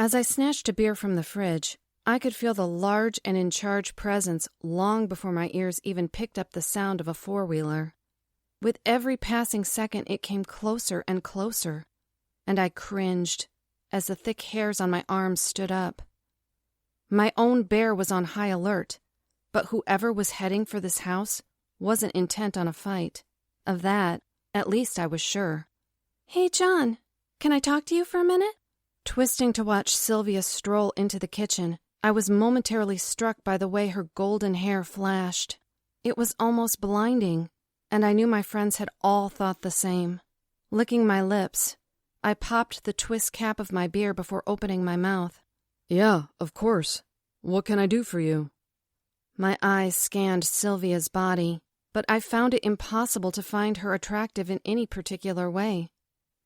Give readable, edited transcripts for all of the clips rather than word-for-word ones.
As I snatched a beer from the fridge, I could feel the large and in-charge presence long before my ears even picked up the sound of a four-wheeler. With every passing second, it came closer and closer, and I cringed as the thick hairs on my arms stood up. My own bear was on high alert, but whoever was heading for this house wasn't intent on a fight. Of that, at least I was sure. "Hey, Jon, can I talk to you for a minute?" Twisting to watch Sylvia stroll into the kitchen, I was momentarily struck by the way her golden hair flashed. It was almost blinding, and I knew my friends had all thought the same. Licking my lips, I popped the twist cap of my beer before opening my mouth. "Yeah, of course. What can I do for you?" My eyes scanned Sylvia's body, but I found it impossible to find her attractive in any particular way.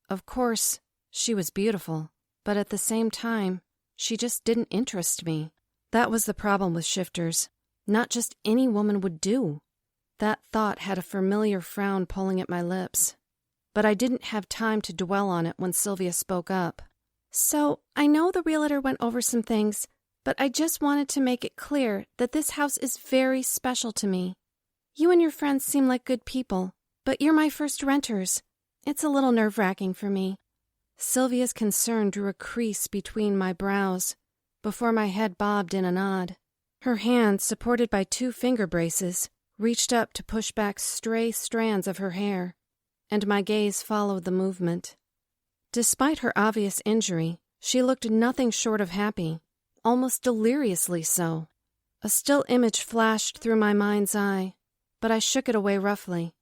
Of course, she was beautiful, but at the same time, she just didn't interest me. That was the problem with shifters. Not just any woman would do. That thought had a familiar frown pulling at my lips. But I didn't have time to dwell on it when Sylvia spoke up. "So, I know the realtor went over some things, but I just wanted to make it clear that this house is very special to me. You and your friends seem like good people, but you're my first renters. It's a little nerve-wracking for me." Sylvia's concern drew a crease between my brows before my head bobbed in a nod. Her hand, supported by 2 finger braces, reached up to push back stray strands of her hair, and my gaze followed the movement. Despite her obvious injury, she looked nothing short of happy, almost deliriously so. A still image flashed through my mind's eye, but I shook it away roughly.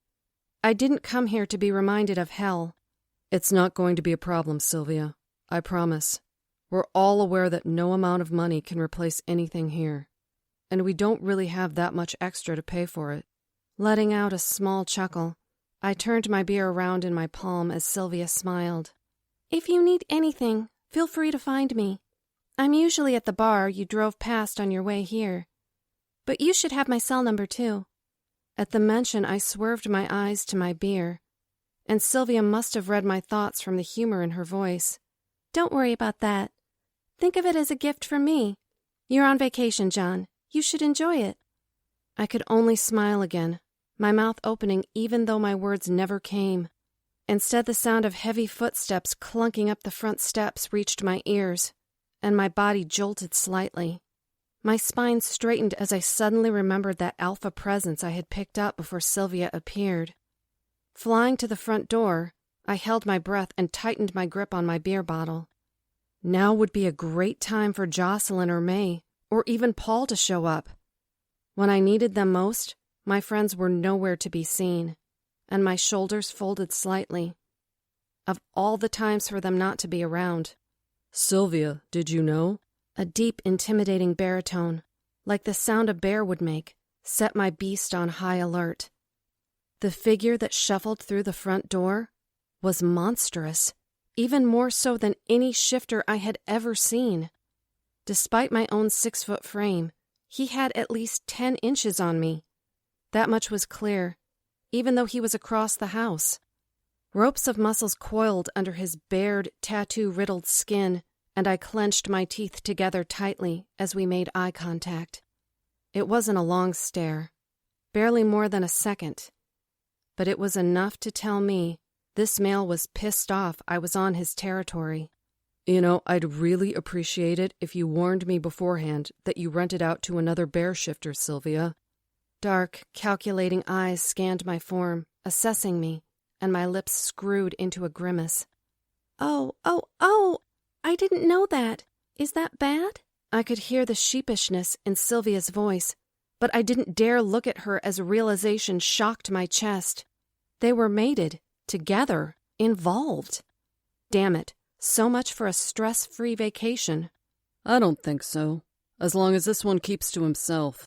I didn't come here to be reminded of hell. "It's not going to be a problem, Sylvia. I promise. We're all aware that no amount of money can replace anything here, and we don't really have that much extra to pay for it." Letting out a small chuckle, I turned my beer around in my palm as Sylvia smiled. "If you need anything, feel free to find me. I'm usually at the bar you drove past on your way here. But you should have my cell number too." At the mention, I swerved my eyes to my beer, and Sylvia must have read my thoughts from the humor in her voice. "Don't worry about that. Think of it as a gift from me. You're on vacation, Jon. You should enjoy it." I could only smile again, my mouth opening even though my words never came. Instead, the sound of heavy footsteps clunking up the front steps reached my ears, and my body jolted slightly. My spine straightened as I suddenly remembered that alpha presence I had picked up before Sylvia appeared. Flying to the front door, I held my breath and tightened my grip on my beer bottle. Now would be a great time for Jocelyn or May, or even Paul to show up. When I needed them most, my friends were nowhere to be seen, and my shoulders folded slightly. Of all the times for them not to be around. "Sylvia, did you know?" A deep, intimidating baritone, like the sound a bear would make, set my beast on high alert. The figure that shuffled through the front door was monstrous, even more so than any shifter I had ever seen. Despite my own 6-foot frame, he had at least 10 inches on me. That much was clear, even though he was across the house. Ropes of muscles coiled under his bared, tattoo-riddled skin, and I clenched my teeth together tightly as we made eye contact. It wasn't a long stare, barely more than a second, but it was enough to tell me this male was pissed off I was on his territory. "You know, I'd really appreciate it if you warned me beforehand that you rented out to another bear shifter, Sylvia." Dark, calculating eyes scanned my form, assessing me, and my lips screwed into a grimace. Oh, I didn't know that. Is that bad?" I could hear the sheepishness in Sylvia's voice, but I didn't dare look at her as realization shocked my chest. They were mated, together, involved. Damn it, so much for a stress-free vacation. "I don't think so, as long as this one keeps to himself."